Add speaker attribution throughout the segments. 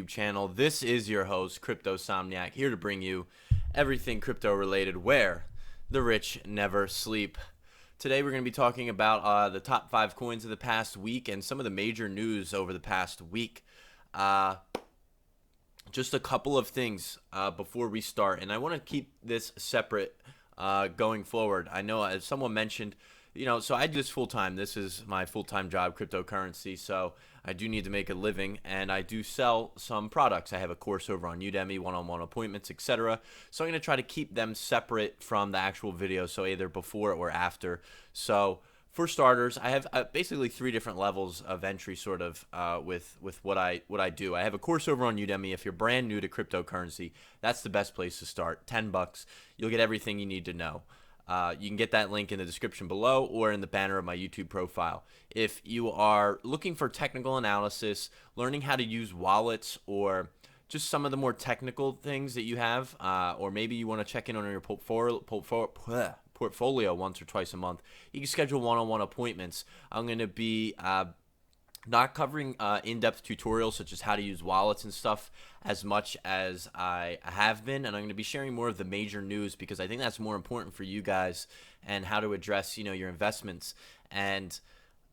Speaker 1: channel. This is your host, Crypto Somniac, here to bring you everything crypto related where the rich never sleep. Today we're going to be talking about the top 5 coins of the past week and some of the major news over the past week. Just a couple of things before we start, and I want to keep this separate going forward. I know as someone mentioned, so I do this full-time. This is my full-time job, cryptocurrency, so I do need to make a living, and I do sell some products. I have a course over on Udemy, one-on-one appointments, etc. So I'm going to try to keep them separate from the actual video, so either before or after. So for starters, I have basically 3 different levels of entry sort of with what I do. I have a course over on Udemy. If you're brand new to cryptocurrency, that's the best place to start. $10. You'll get everything you need to know. You can get that link in the description below or in the banner of my YouTube profile. If you are looking for technical analysis, learning how to use wallets, or just some of the more technical things that you have, or maybe you want to check in on your portfolio once or twice a month, you can schedule one-on-one appointments. I'm going to be not covering in-depth tutorials such as how to use wallets and stuff as much as I have been, and I'm going to be sharing more of the major news because I think that's more important for you guys and how to address your investments. And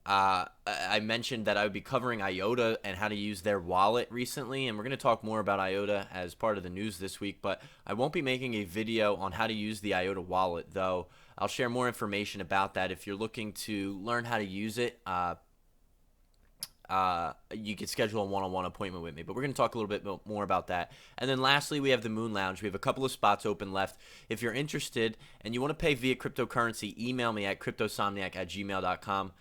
Speaker 1: I mentioned that I would be covering IOTA and how to use their wallet recently, and we're going to talk more about IOTA as part of the news this week, but I won't be making a video on how to use the IOTA wallet, though I'll share more information about that. If you're looking to learn how to use it, you can schedule a one-on-one appointment with me, but we're going to talk a little bit more about that. And then lastly, we have the Moon Lounge. We have a couple of spots open left. If you're interested and you want to pay via cryptocurrency, email me at cryptosomniac@gmail.com.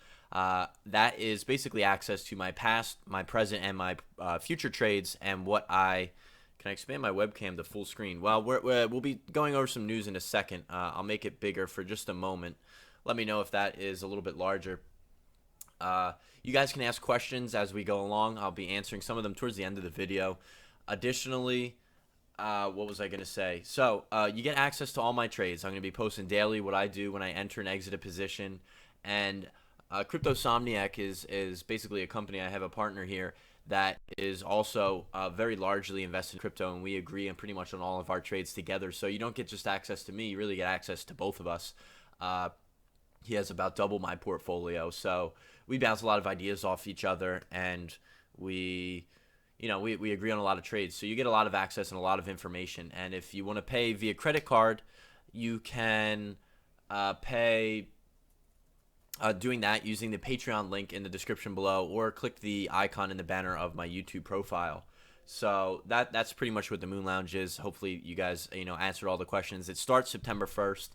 Speaker 1: That is basically access to my past, my present, and my future trades, and what can I expand my webcam to full screen? Well, we'll be going over some news in a second. I'll make it bigger for just a moment. Let me know if that is a little bit larger. You guys can ask questions as we go along. I'll be answering some of them towards the end of the video. Additionally, what was I going to say? So you get access to all my trades. I'm going to be posting daily what I do when I enter and exit a position. And Crypto Somniac is basically a company. I have a partner here that is also very largely invested in crypto, and we agree on pretty much on all of our trades together. So you don't get just access to me. You really get access to both of us. He has about double my portfolio, so we bounce a lot of ideas off each other, and we agree on a lot of trades. So you get a lot of access and a lot of information. And if you want to pay via credit card, you can pay doing that using the Patreon link in the description below, or click the icon in the banner of my YouTube profile. So that's pretty much what the Moon Lounge is. Hopefully you guys answered all the questions. It starts September 1st.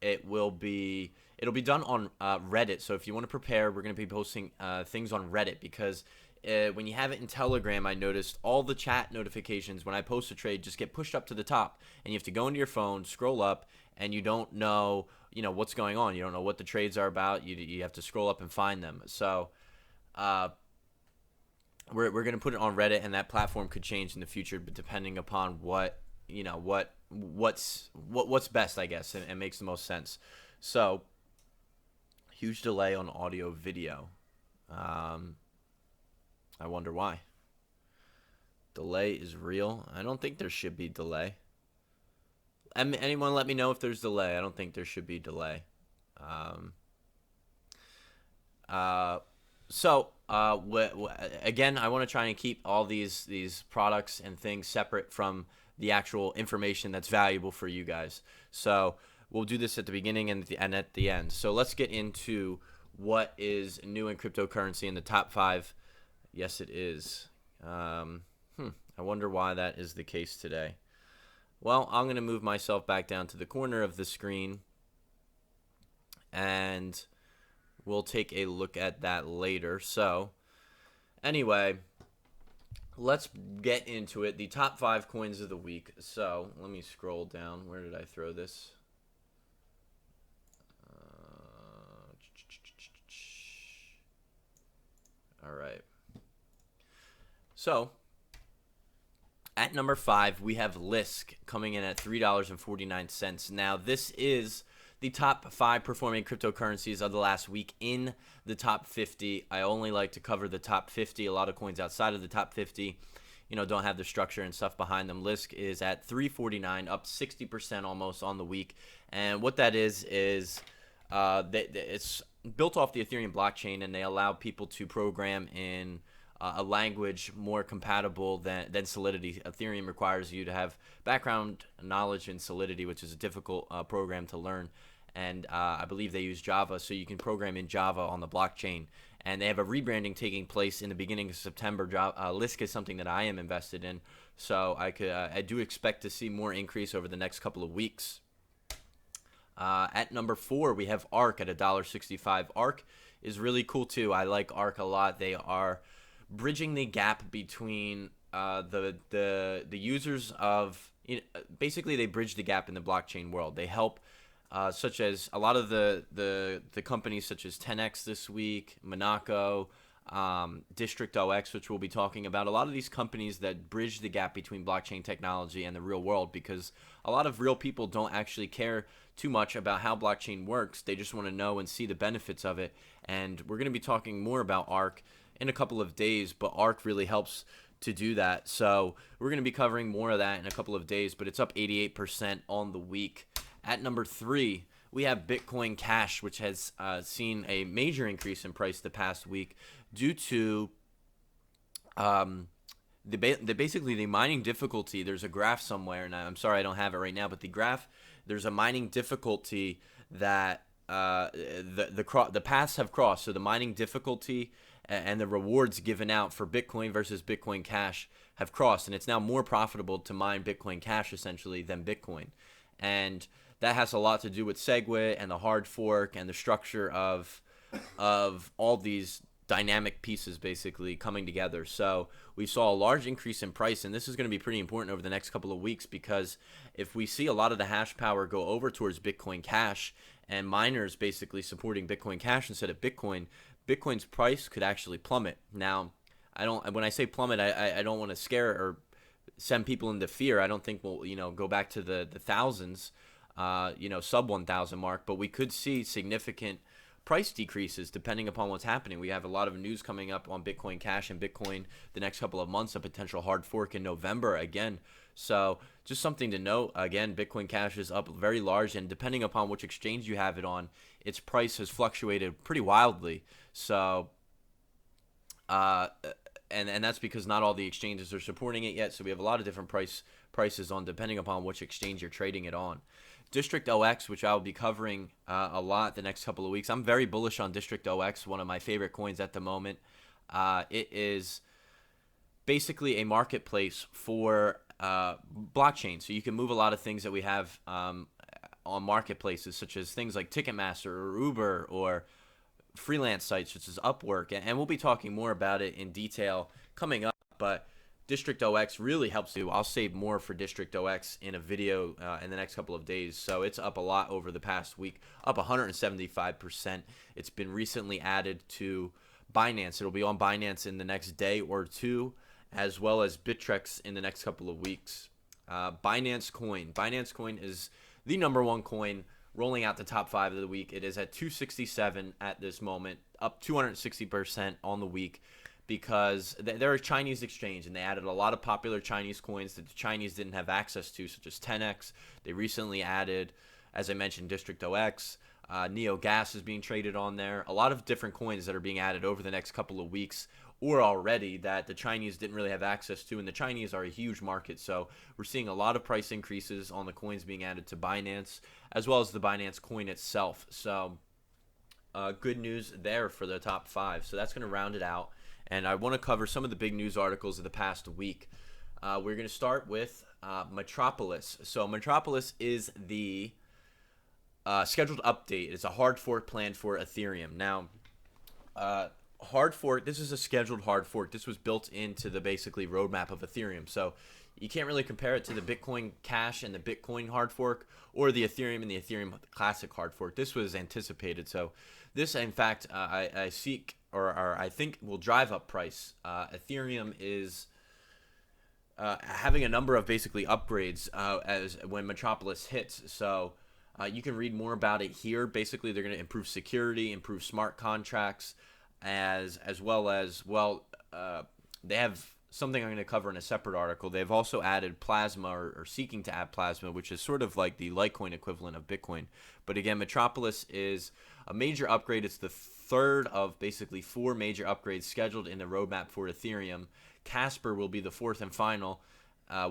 Speaker 1: It'll be done on Reddit. So if you want to prepare, we're going to be posting things on Reddit, because when you have it in Telegram, I noticed all the chat notifications when I post a trade just get pushed up to the top, and you have to go into your phone, scroll up, and you don't know what's going on. You don't know what the trades are about. You have to scroll up and find them. So we're going to put it on Reddit, and that platform could change in the future, but depending upon what's best, I guess, and makes the most sense. So huge delay on audio video. I wonder why. Delay is real. I don't think there should be delay. Anyone let me know if there's delay. I don't think there should be delay. Again, I want to try and keep all these products and things separate from the actual information that's valuable for you guys. So we'll do this at the beginning and at the end. So let's get into what is new in cryptocurrency in the top 5. Yes, it is. I wonder why that is the case today. Well, I'm going to move myself back down to the corner of the screen, and we'll take a look at that later. So anyway, let's get into it. The top 5 coins of the week. So let me scroll down. Where did I throw this? All right. So at number 5, we have Lisk coming in at $3.49. Now, this is the top 5 performing cryptocurrencies of the last week in the top 50. I only like to cover the top 50. A lot of coins outside of the top 50 don't have the structure and stuff behind them. Lisk is at 349, up 60% almost on the week. And what that is it's built off the Ethereum blockchain, and they allow people to program in a language more compatible than Solidity. Ethereum requires you to have background knowledge in Solidity, which is a difficult program to learn. And I believe they use Java, so you can program in Java on the blockchain. And they have a rebranding taking place in the beginning of September. Lisk is something that I am invested in, so I do expect to see more increase over the next couple of weeks. At number 4, we have ARK at $1.65. ARK is really cool too. I like ARK a lot. They are bridging the gap between the users of basically they bridge the gap in the blockchain world. They help such as a lot of the companies such as 10x this week, Monaco, District OX, which we'll be talking about. A lot of these companies that bridge the gap between blockchain technology and the real world, because a lot of real people don't actually care too much about how blockchain works. They just want to know and see the benefits of it. And we're going to be talking more about ARK in a couple of days, but ARK really helps to do that. So we're going to be covering more of that in a couple of days, but it's up 88% on the week. At number 3, we have Bitcoin Cash, which has seen a major increase in price the past week due to basically the mining difficulty. There's a graph somewhere, and I'm sorry I don't have it right now, but the graph, there's a mining difficulty that the paths have crossed. So the mining difficulty and the rewards given out for Bitcoin versus Bitcoin Cash have crossed, and it's now more profitable to mine Bitcoin Cash essentially than Bitcoin. And that has a lot to do with SegWit and the hard fork and the structure of all these dynamic pieces basically coming together. So we saw a large increase in price, and this is going to be pretty important over the next couple of weeks, because if we see a lot of the hash power go over towards Bitcoin Cash and miners basically supporting Bitcoin Cash instead of Bitcoin, Bitcoin's price could actually plummet. Now, when I say plummet, I don't want to scare or send people into fear. I don't think we'll go back to the thousands, sub 1,000 mark, but we could see significant price decreases depending upon what's happening. We have a lot of news coming up on Bitcoin Cash and Bitcoin the next couple of months, a potential hard fork in November again. So just something to note. Again, Bitcoin Cash is up very large, and depending upon which exchange you have it on, its price has fluctuated pretty wildly. So and that's because not all the exchanges are supporting it yet. So we have a lot of different prices on depending upon which exchange you're trading it on. District OX, which I'll be covering a lot the next couple of weeks. I'm very bullish on District OX, one of my favorite coins at the moment. It is basically a marketplace for blockchain. So you can move a lot of things that we have on marketplaces, such as things like Ticketmaster or Uber or freelance sites such as Upwork. And we'll be talking more about it in detail coming up. But District OX really helps you. I'll save more for District OX in a video in the next couple of days. So it's up a lot over the past week, up 175%. It's been recently added to Binance. It'll be on Binance in the next day or two, as well as Bittrex in the next couple of weeks. Binance Coin. Binance Coin is the number one coin rolling out the top 5 of the week. It is at 267 at this moment, up 260% on the week, because they're a Chinese exchange, and they added a lot of popular Chinese coins that the Chinese didn't have access to, such as 10x. They recently added, as I mentioned, District OX. Neo Gas is being traded on there. A lot of different coins that are being added over the next couple of weeks or already that the Chinese didn't really have access to, and the Chinese are a huge market. So we're seeing a lot of price increases on the coins being added to Binance, as well as the Binance coin itself. So good news there for the top 5. So that's going to round it out. And I want to cover some of the big news articles of the past week. We're going to start with Metropolis. So Metropolis is the scheduled update. It's a hard fork plan for Ethereum. Now, hard fork, this is a scheduled hard fork. This was built into the basically roadmap of Ethereum. So you can't really compare it to the Bitcoin Cash and the Bitcoin hard fork, or the Ethereum and the Ethereum Classic hard fork. This was anticipated. So this, in fact, I think will drive up price. Ethereum is having a number of basically upgrades as when Metropolis hits. So you can read more about it here. Basically, they're going to improve security, improve smart contracts, as well as they have something I'm going to cover in a separate article. They've also added Plasma, or seeking to add Plasma, which is sort of like the Litecoin equivalent of Bitcoin. But again, Metropolis is a major upgrade. It's the third of basically 4 major upgrades scheduled in the roadmap for Ethereum. Casper will be the fourth and final,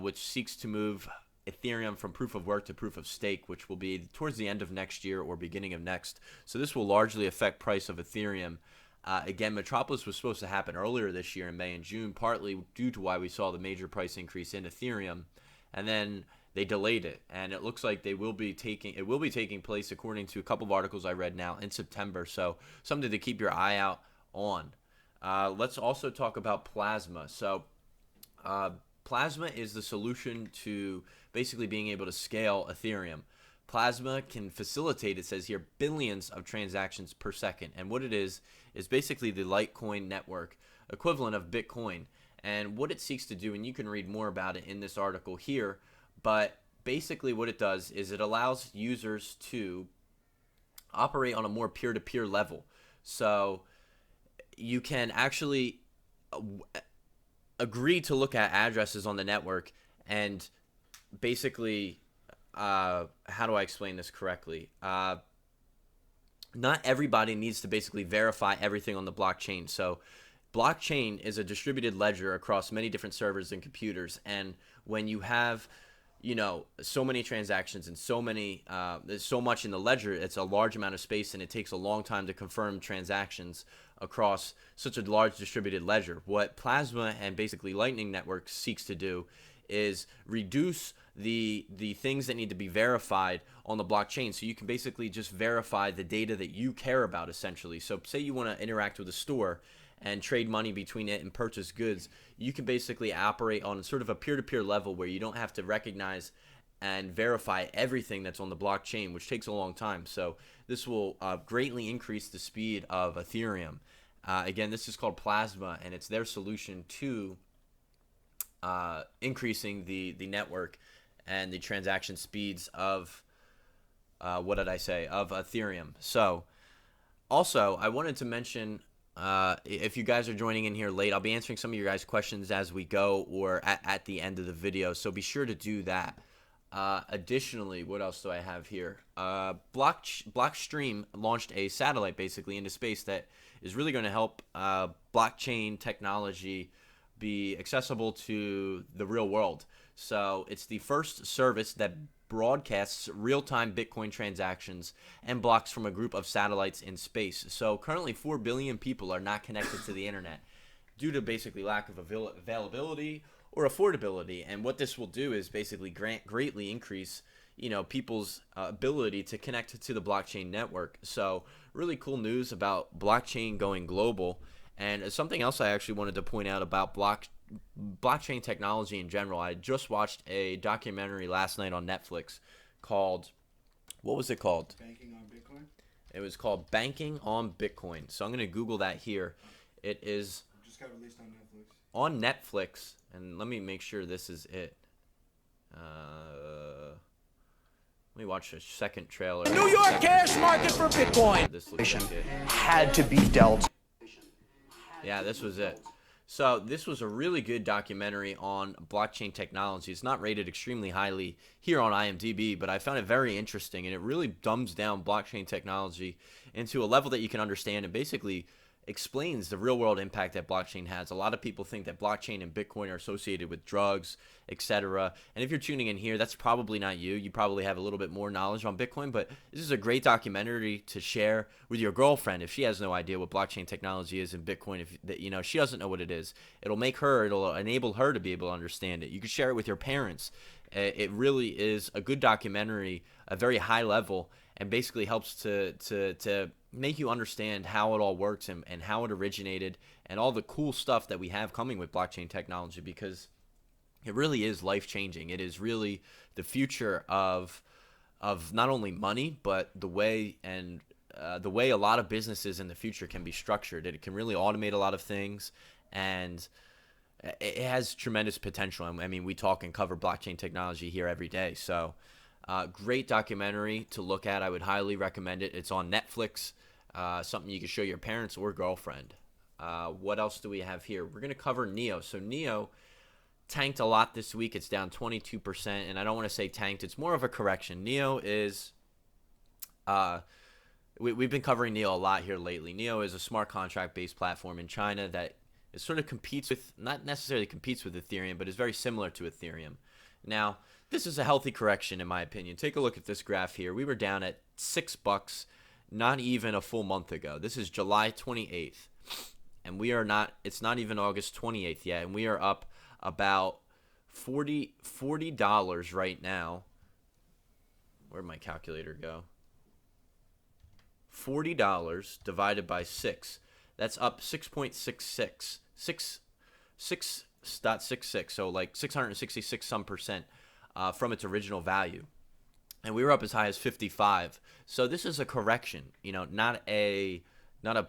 Speaker 1: which seeks to move Ethereum from proof of work to proof of stake, which will be towards the end of next year or beginning of next. So this will largely affect price of Ethereum. Again, Metropolis was supposed to happen earlier this year in May and June, partly due to why we saw the major price increase in Ethereum, and then they delayed it. And it looks like it will be taking place, according to a couple of articles I read now, in September. So something to keep your eye out on. Let's also talk about Plasma. So Plasma is the solution to basically being able to scale Ethereum. Plasma can facilitate, it says here, billions of transactions per second. And what it is basically the Litecoin network equivalent of Bitcoin. And what it seeks to do, and you can read more about it in this article here, but basically what it does is it allows users to operate on a more peer-to-peer level. So you can actually agree to look at addresses on the network and basically, how do I explain this correctly? Not everybody needs to basically verify everything on the blockchain. So blockchain is a distributed ledger across many different servers and computers. And when you have, so many transactions and there's so much in the ledger, it's a large amount of space, and it takes a long time to confirm transactions across such a large distributed ledger. What Plasma and basically Lightning Network seeks to do is reduce the things that need to be verified on the blockchain, so you can basically just verify the data that you care about, essentially. So say you want to interact with a store and trade money between it and purchase goods, you can basically operate on sort of a peer-to-peer level where you don't have to recognize and verify everything that's on the blockchain, which takes a long time. So this will greatly increase the speed of Ethereum. Again, this is called Plasma, and it's their solution to increasing the network and the transaction speeds of of Ethereum. So also, I wanted to mention, if you guys are joining in here late, I'll be answering some of your guys' questions as we go or at the end of the video, so be sure to do that. Additionally, what else do I have here? Blockstream launched a satellite basically into space that is really going to help blockchain technology be accessible to the real world. So it's the first service that broadcasts real-time Bitcoin transactions and blocks from a group of satellites in space. So currently 4 billion people are not connected to the internet due to basically lack of availability or affordability. And what this will do is basically greatly increase people's ability to connect to the blockchain network. So really cool news about blockchain going global. And something else I actually wanted to point out about blockchain technology in general. I just watched a documentary last night on Netflix called, what was it called?
Speaker 2: Banking on Bitcoin?
Speaker 1: It was called Banking on Bitcoin. So I'm going to Google that here. It is
Speaker 2: just got released on Netflix.
Speaker 1: On Netflix, and let me make sure this is it. Let me watch a second trailer.
Speaker 3: The New York cash market for Bitcoin
Speaker 1: This looks like it.
Speaker 3: had to be dealt.
Speaker 1: Yeah, this was it. So this was a really good documentary on blockchain technology. It's not rated extremely highly here on IMDb, but I found it very interesting, and it really dumbs down blockchain technology into a level that you can understand and basically explains the real-world impact that blockchain has. A lot of people think that blockchain and Bitcoin are associated with drugs, etc. And if you're tuning in here, that's probably not you. You probably have a little bit more knowledge on Bitcoin, but this is a great documentary to share with your girlfriend if she has no idea what blockchain technology is in Bitcoin. If she doesn't know what it is, it'll enable her to be able to understand it. You can share it with your parents. It really is a good documentary, a very high level, and basically helps to make you understand how it all works and how it originated and all the cool stuff that we have coming with blockchain technology, because it really is life-changing. It is really the future of not only money, but the way a lot of businesses in the future can be structured. It can really automate a lot of things, and it has tremendous potential. I mean, we talk and cover blockchain technology here every day. So great documentary to look at. I would highly recommend it. It's on Netflix, something you can show your parents or girlfriend. What else do we have here? We're going to cover NEO. So NEO tanked a lot this week. It's down 22%, and I don't want to say tanked. It's more of a correction. NEO is we've been covering NEO a lot here lately. NEO is a smart contract-based platform in China that it sort of competes with, not necessarily competes with Ethereum, but is very similar to Ethereum. Now, this is a healthy correction in my opinion. Take a look at this graph here. We were down at $6 not even a full month ago. This is July 28th. And we are not, it's not even August 28th yet, and we are up about $40 right now. Where'd my calculator go? $40 divided by 6. That's up 6.66. 6.66, so like 666 some percent from its original value. And we were up as high as 55. So this is a correction, not a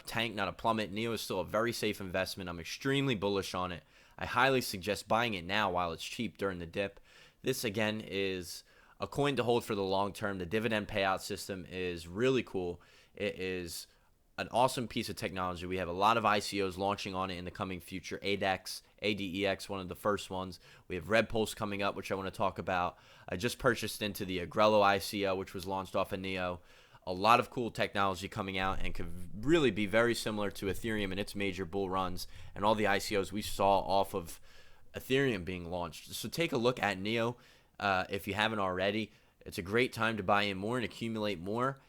Speaker 1: tank, not a plummet. NEO is still a very safe investment. I'm extremely bullish on it. I highly suggest buying it now while it's cheap during the dip. This, again, is a coin to hold for the long term. The dividend payout system is really cool. It is an awesome piece of technology. We have a lot of ICOs launching on it in the coming future. ADEX, one of the first ones. We have Red Pulse coming up, which I want to talk about. I just purchased into the Agrello ICO, which was launched off of NEO. A lot of cool technology coming out and could really be very similar to Ethereum in its major bull runs and all the ICOs we saw off of Ethereum being launched. So take a look at NEO if you haven't already. It's a great time to buy in more and accumulate more.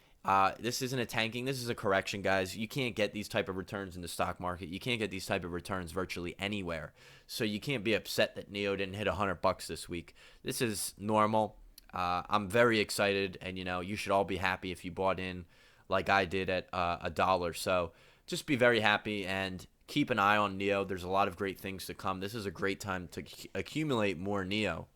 Speaker 1: This isn't a tanking. This is a correction, guys. You can't get these type of returns in the stock market. You can't get these type of returns virtually anywhere. So you can't be upset that NEO didn't hit $100 this week. This is normal. I'm very excited, and you should all be happy if you bought in like I did at $1. So just be very happy and keep an eye on NEO. There's a lot of great things to come. This is a great time to accumulate more NEO.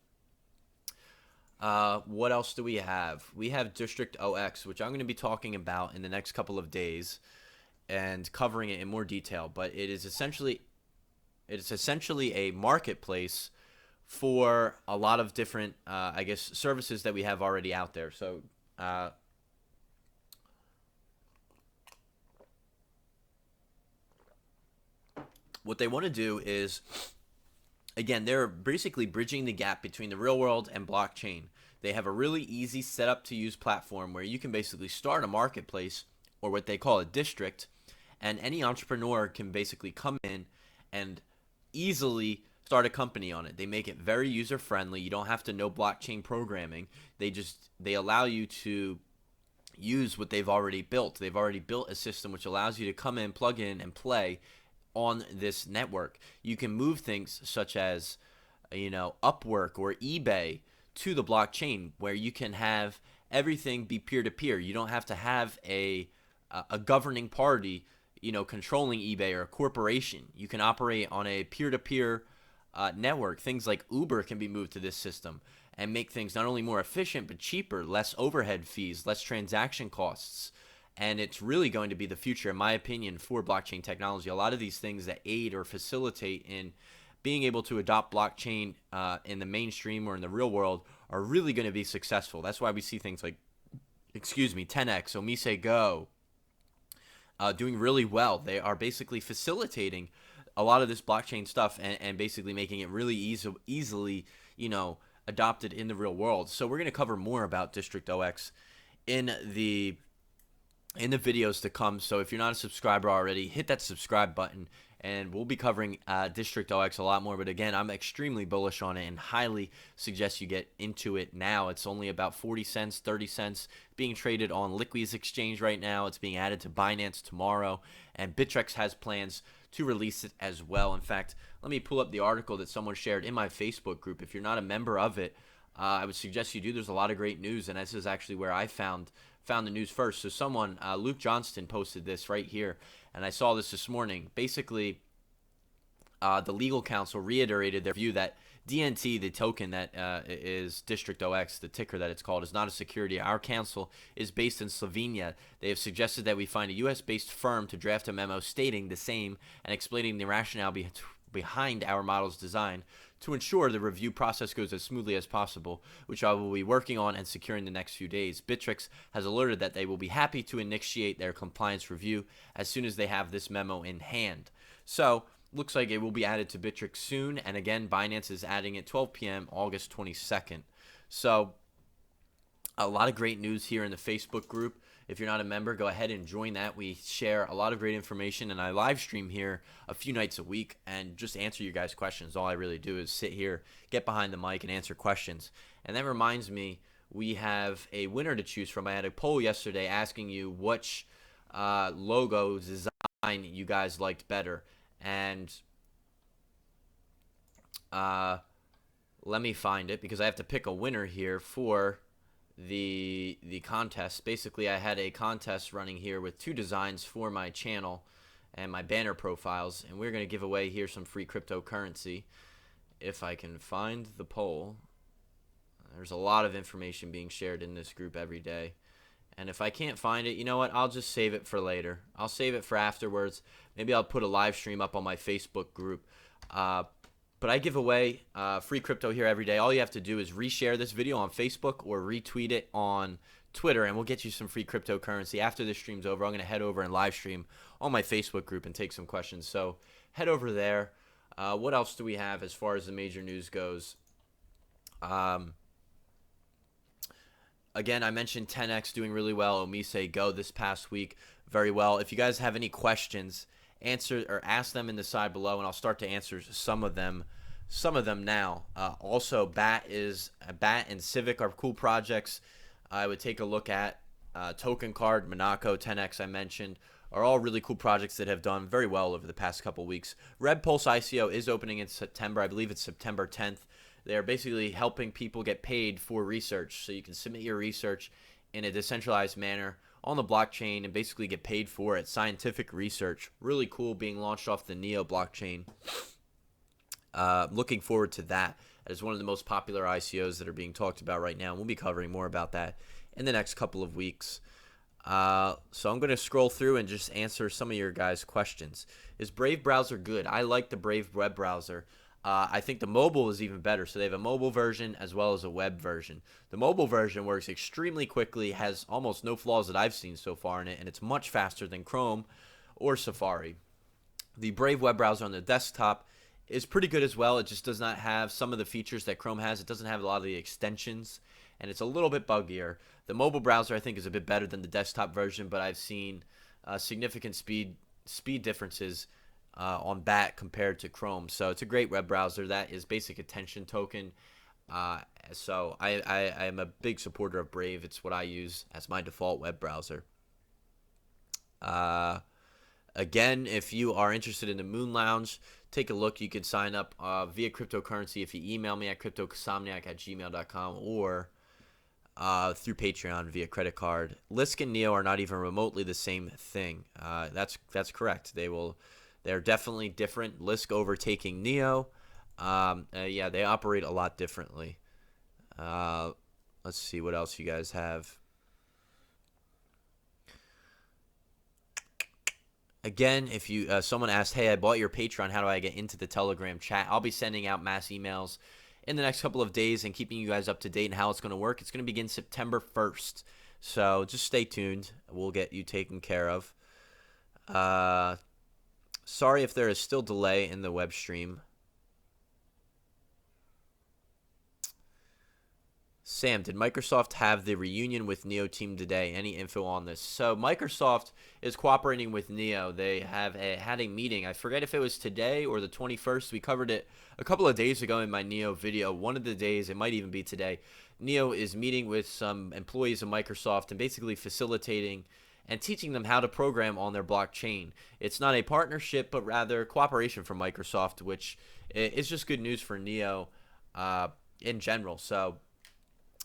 Speaker 1: What else do we have? We have District OX, which I'm going to be talking about in the next couple of days and covering it in more detail. But it is essentially a marketplace for a lot of different, services that we have already out there. So, what they want to do is, again, they're basically bridging the gap between the real world and blockchain. They have a really easy setup to use platform where you can basically start a marketplace, or what they call a district, and any entrepreneur can basically come in and easily start a company on it. They make it very user friendly. You don't have to know blockchain programming. They allow you to use what they've already built. They've already built a system which allows you to come in, plug in, and play on this network. You can move things such as Upwork or eBay to the blockchain, where you can have everything be peer-to-peer. You don't have to have a governing party controlling eBay, or a corporation. You can operate on a peer-to-peer network. Things like Uber can be moved to this system and make things not only more efficient but cheaper, less overhead fees, less transaction costs. And it's really going to be the future, in my opinion, for blockchain technology. A lot of these things that aid or facilitate in being able to adopt blockchain in the mainstream or in the real world are really going to be successful. That's why we see things like, 10x, Omise Go, doing really well. They are basically facilitating a lot of this blockchain stuff and basically making it really easily, adopted in the real world. So we're going to cover more about District OX in the videos to come. So if you're not a subscriber already, hit that subscribe button, and we'll be covering District OX a lot more. But again, I'm extremely bullish on it and highly suggest you get into it now. It's only about 40 cents, 30 cents, being traded on Liquids Exchange right now. It's being added to Binance tomorrow, and Bittrex has plans to release it as well. In fact, let me pull up the article that someone shared in my Facebook group. If you're not a member of it, I would suggest you do. There's a lot of great news, and this is actually where I found the news first. So someone, Luke Johnston, posted this right here, and I saw this morning. Basically, the legal counsel reiterated their view that DNT, the token that is District OX, the ticker that it's called, is not a security. Our counsel is based in Slovenia. They have suggested that we find a U.S.-based firm to draft a memo stating the same and explaining the rationale behind our model's design to ensure the review process goes as smoothly as possible, which I will be working on and securing the next few days. Bittrex has alerted that they will be happy to initiate their compliance review as soon as they have this memo in hand. So looks like it will be added to Bittrex soon. And again, Binance is adding it 12 p.m. August 22nd. So a lot of great news here in the Facebook group. If you're not a member, go ahead and join that. We share a lot of great information, and I live stream here a few nights a week and just answer you guys' questions. All I really do is sit here, get behind the mic, and answer questions. And that reminds me, we have a winner to choose from. I had a poll yesterday asking you which logo design you guys liked better. And let me find it because I have to pick a winner here for the contest. Basically, I had a contest running here with 2 designs for my channel and my banner profiles, and we're going to give away here some free cryptocurrency if I can find the poll. There's a lot of information being shared in this group every day, and if I can't find it, you know what, I'll just save it for later. I'll save it for afterwards. Maybe I'll put a live stream up on my Facebook group. But I give away free crypto here every day. All you have to do is reshare this video on Facebook or retweet it on Twitter, and we'll get you some free cryptocurrency. After this stream's over, I'm going to head over and live stream on my Facebook group and take some questions. So head over there. What else do we have as far as the major news goes? Again, I mentioned 10x doing really well. Omise Go this past week, very well. If you guys have any questions, answer or ask them in the side below, and I'll start to answer some of them now. Also, Bat and Civic are cool projects I would take a look at. Token Card, Monaco, 10x I mentioned are all really cool projects that have done very well over the past couple weeks. Red Pulse ICO is opening in September. I believe it's September 10th. They're basically helping people get paid for research, so you can submit your research in a decentralized manner on the blockchain and basically get paid for it. Scientific research, really cool, being launched off the Neo blockchain. Looking forward to that. That is one of the most popular ICOs that are being talked about right now. We'll be covering more about that in the next couple of weeks. So I'm going to scroll through and just answer some of your guys' questions. Is Brave browser good? I like the Brave web browser. I think the mobile is even better. So they have a mobile version as well as a web version. The mobile version works extremely quickly, has almost no flaws that I've seen so far in it, and it's much faster than Chrome or Safari. The Brave web browser on the desktop is pretty good as well. It just does not have some of the features that Chrome has. It doesn't have a lot of the extensions, and it's a little bit buggier. The mobile browser, I think, is a bit better than the desktop version, but I've seen significant speed differences on BAT compared to Chrome. So it's a great web browser. That is basic attention token. So I am a big supporter of Brave. It's what I use as my default web browser. Again, if you are interested in the Moon Lounge, take a look. You can sign up via cryptocurrency if you email me at cryptosomniac@gmail.com or through Patreon via credit card. Lisk and Neo are not even remotely the same thing. That's correct. They're definitely different. Lisk overtaking Neo. Yeah, they operate a lot differently. Let's see what else you guys have. Again, if you someone asked, hey, I bought your Patreon, how do I get into the Telegram chat? I'll be sending out mass emails in the next couple of days and keeping you guys up to date on how it's going to work. It's going to begin September 1st. So just stay tuned. We'll get you taken care of. Sorry if there is still delay in the web stream. Sam, did Microsoft have the reunion with Neo team today? Any info on this? So Microsoft is cooperating with Neo. They have had a meeting. I forget if it was today or the 21st. We covered it a couple of days ago in my Neo video. One of the days, it might even be today, Neo is meeting with some employees of Microsoft and basically facilitating and teaching them how to program on their blockchain. It's not a partnership, but rather cooperation from Microsoft, which is just good news for Neo in general. So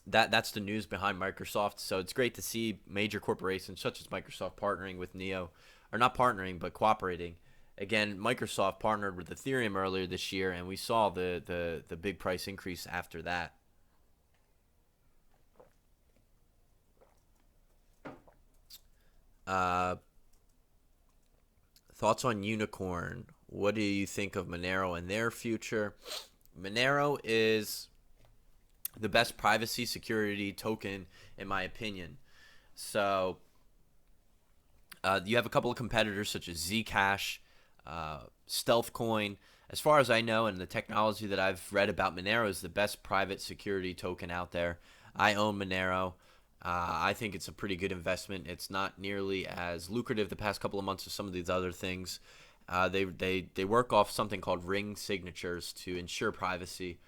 Speaker 1: that's the news behind Microsoft. So it's great to see major corporations such as Microsoft partnering with Neo, or not partnering, but cooperating. Again, Microsoft partnered with Ethereum earlier this year, and we saw the big price increase after that. Thoughts on Unicorn? What do you think of Monero and their future? Monero is the best privacy security token, in my opinion. So you have a couple of competitors such as Zcash, stealth coin. As far as I know, and the technology that I've read about, Monero is the best private security token out there. I own Monero. I think it's a pretty good investment. It's not nearly as lucrative the past couple of months as some of these other things. They work off something called ring signatures to ensure privacy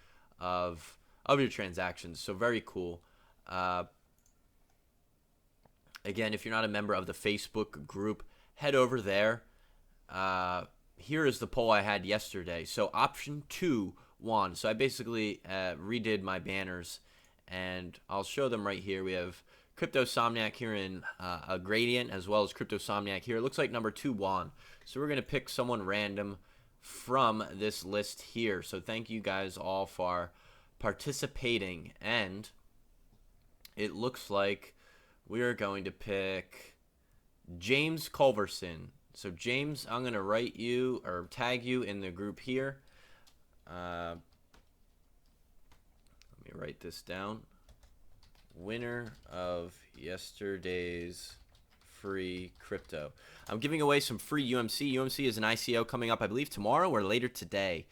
Speaker 1: of your transactions. So very cool. Again, if you're not a member of the Facebook group, head over there. Here is the poll I had yesterday. So option 2 won. So I basically redid my banners, and I'll show them right here. We have CryptoSomniac here in a gradient, as well as CryptoSomniac here. It looks like number 2 won. So we're going to pick someone random from this list here. So thank you guys all for participating. And it looks like we're going to pick James Culverson. So James, I'm going to write you or tag you in the group here. Let me write this down. Winner of yesterday's free crypto. I'm giving away some free UMC. UMC is an ICO coming up, I believe, tomorrow or later today.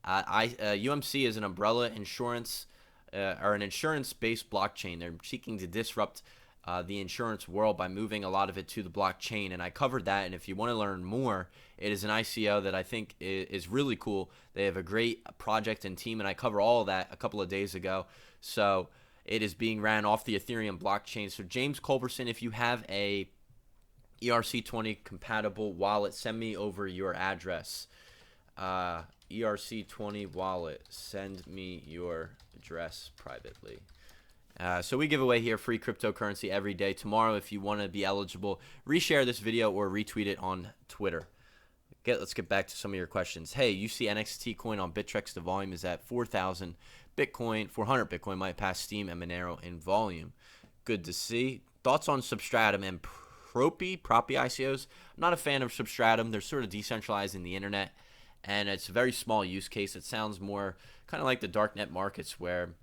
Speaker 1: UMC is an umbrella insurance or an insurance-based blockchain. They're seeking to disrupt the insurance world by moving a lot of it to the blockchain, and I covered that. And if you want to learn more, it is an ICO that I think is really cool. They have a great project and team, and I covered all of that a couple of days ago. So it is being ran off the Ethereum blockchain. So James Culverson, if you have a ERC20 compatible wallet, send me over your address. ERC20 wallet, send me your address privately. So we give away here free cryptocurrency every day. Tomorrow, if you want to be eligible, reshare this video or retweet it on Twitter. Let's get back to some of your questions. Hey, you see NXT coin on Bittrex. The volume is at 4,000 Bitcoin. 400 Bitcoin might pass Steem and Monero in volume. Good to see. Thoughts on Substratum and Propy ICOs? I'm not a fan of Substratum. They're sort of decentralized in the internet, and it's a very small use case. It sounds more kind of like the darknet markets where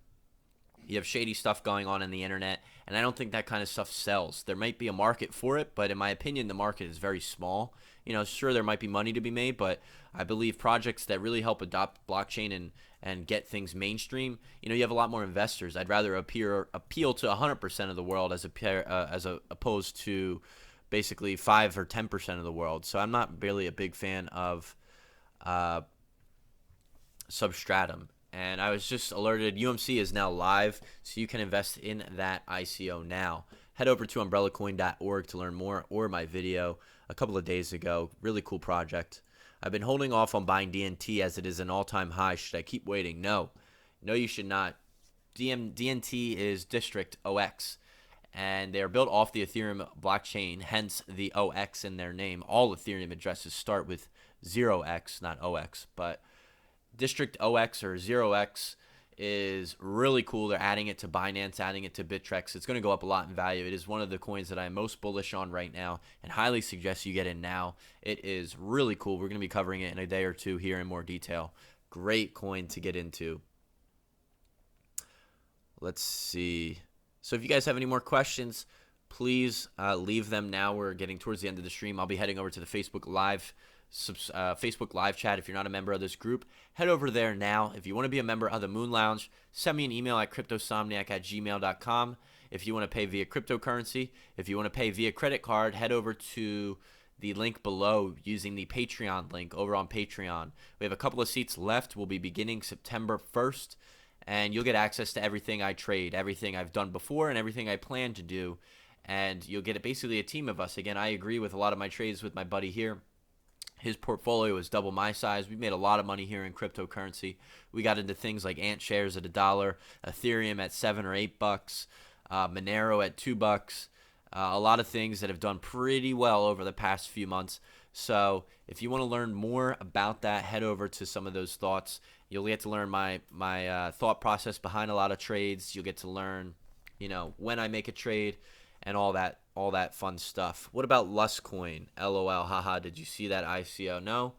Speaker 1: you have shady stuff going on in the internet, and I don't think that kind of stuff sells. There might be a market for it, but in my opinion, the market is very small. You know, sure, there might be money to be made, but I believe projects that really help adopt blockchain and get things mainstream, you know, you have a lot more investors. I'd rather appeal to 100% of the world as opposed to basically 5 or 10% of the world. So I'm not really a big fan of Substratum. And I was just alerted UMC is now live, so you can invest in that ICO now. Head over to umbrellacoin.org to learn more, or my video a couple of days ago. Really cool project. I've been holding off on buying DNT as it is an all-time high. Should I keep waiting? No, you should not. DNT is District OX, and they are built off the Ethereum blockchain, hence the OX in their name. All Ethereum addresses start with 0x, not OX, but District OX or 0x is really cool. They're adding it to Binance, adding it to Bittrex. It's going to go up a lot in value. It is one of the coins that I'm most bullish on right now and highly suggest you get in now. It is really cool. We're going to be covering it in a day or two here in more detail. Great coin to get into. Let's see. So if you guys have any more questions, please leave them now. We're getting towards the end of the stream. I'll be heading over to the Facebook Live chat. If you're not a member of this group, head over there now. If you want to be a member of the Moon Lounge, send me an email at cryptosomniac@gmail.com. If you want to pay via cryptocurrency, if you want to pay via credit card, head over to the link below using the Patreon link over on Patreon. We have a couple of seats left. We'll be beginning September 1st, and you'll get access to everything I trade, everything I've done before, and everything I plan to do. And you'll get basically a team of us. Again, I agree with a lot of my trades with my buddy here. His portfolio is double my size. We made a lot of money here in cryptocurrency. We got into things like Ant shares at $1, Ethereum at $7 or $8, Monero at $2. A lot of things that have done pretty well over the past few months. So if you want to learn more about that, head over to some of those thoughts. You'll get to learn my thought process behind a lot of trades. You'll get to learn, you know, when I make a trade and all that fun stuff. What about Lustcoin? LOL, haha, did you see that ICO? No,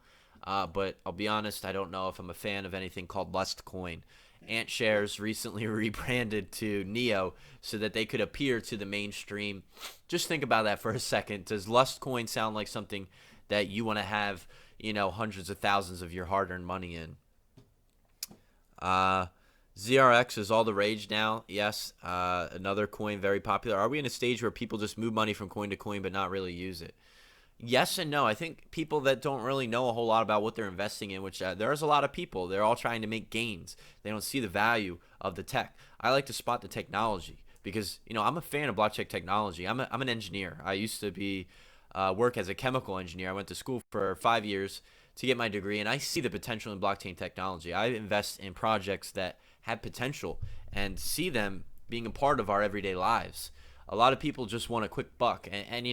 Speaker 1: but I'll be honest, I don't know if I'm a fan of anything called Lustcoin. Ant shares recently rebranded to Neo so that they could appear to the mainstream. Just think about that for a second. Does Lustcoin sound like something that you want to have hundreds of thousands of your hard-earned money in. ZRX is all the rage now. Yes, another coin very popular. Are we in a stage where people just move money from coin to coin but not really use it? Yes and no. I think people that don't really know a whole lot about what they're investing in, which there's a lot of people, they're all trying to make gains. They don't see the value of the tech. I like to spot the technology because, I'm a fan of blockchain technology. I'm an engineer. I used to be work as a chemical engineer. I went to school for 5 years to get my degree, and I see the potential in blockchain technology. I invest in projects that have potential and see them being a part of our everyday lives. A lot of people just want a quick buck, and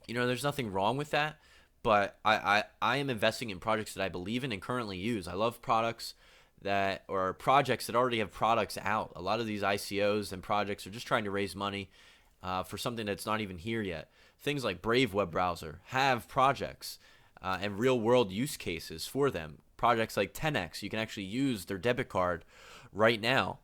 Speaker 1: there's nothing wrong with that, but I am investing in projects that I believe in and currently use. I love projects that already have products out. A lot of these ICOs and projects are just trying to raise money for something that's not even here yet. Things like Brave web browser have projects and real-world use cases for them. Projects like 10x, you can actually use their debit card right now.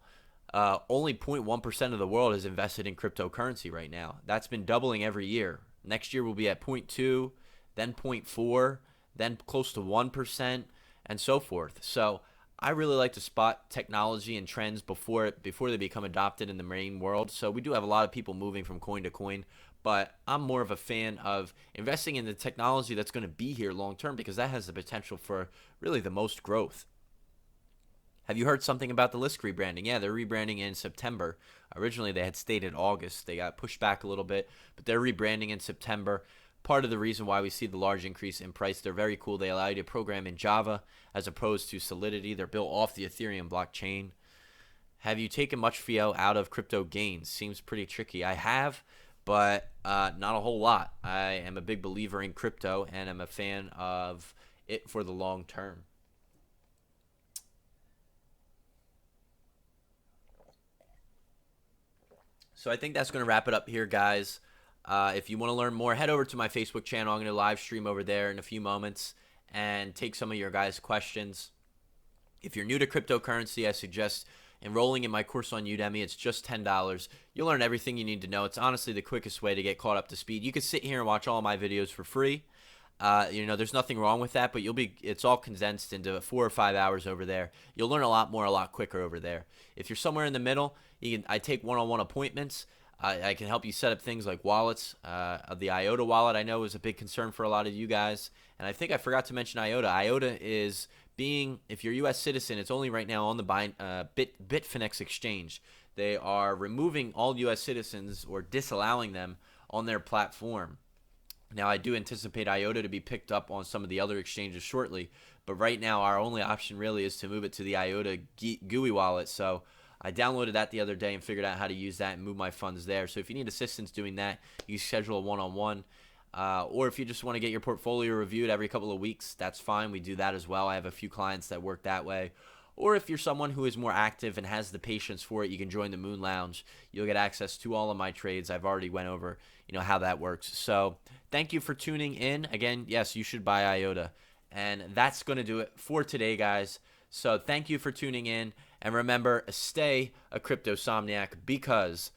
Speaker 1: Only 0.1% of the world is invested in cryptocurrency right now. That's been doubling every year. Next year we'll be at 0.2, then 0.4, then close to 1%, and so forth. So I really like to spot technology and trends before they become adopted in the main world. So we do have a lot of people moving from coin to coin, but I'm more of a fan of investing in the technology that's going to be here long term because that has the potential for really the most growth. Have you heard something about the Lisk rebranding? Yeah, they're rebranding in September. Originally, they had stated August. They got pushed back a little bit, but they're rebranding in September. Part of the reason why we see the large increase in price, they're very cool. They allow you to program in Java as opposed to Solidity. They're built off the Ethereum blockchain. Have you taken much FIO out of crypto gains? Seems pretty tricky. I have, but not a whole lot. I am a big believer in crypto, and I'm a fan of it for the long term. So I think that's going to wrap it up here, guys. If you want to learn more, head over to my Facebook channel. I'm going to live stream over there in a few moments and take some of your guys' questions. If you're new to cryptocurrency, I suggest enrolling in my course on Udemy. It's just $10. You'll learn everything you need to know. It's honestly the quickest way to get caught up to speed. You can sit here and watch all of my videos for free. There's nothing wrong with that, but it's all condensed into 4 or 5 hours over there. You'll learn a lot more, a lot quicker over there. If you're somewhere in the middle, I take one-on-one appointments. I can help you set up things like wallets. The IOTA wallet I know is a big concern for a lot of you guys. And I think I forgot to mention IOTA. IOTA is if you're a U.S. citizen, it's only right now on the Bitfinex exchange. They are removing all U.S. citizens or disallowing them on their platform. Now, I do anticipate IOTA to be picked up on some of the other exchanges shortly, but right now our only option really is to move it to the IOTA GUI wallet. So I downloaded that the other day and figured out how to use that and move my funds there. So if you need assistance doing that, you schedule a one-on-one. Or if you just want to get your portfolio reviewed every couple of weeks, that's fine. We do that as well. I have a few clients that work that way. Or if you're someone who is more active and has the patience for it, you can join the Moon Lounge. You'll get access to all of my trades. I've already went over, how that works. So thank you for tuning in. Again, yes, you should buy IOTA. And that's going to do it for today, guys. So thank you for tuning in. And remember, stay a crypto-somniac because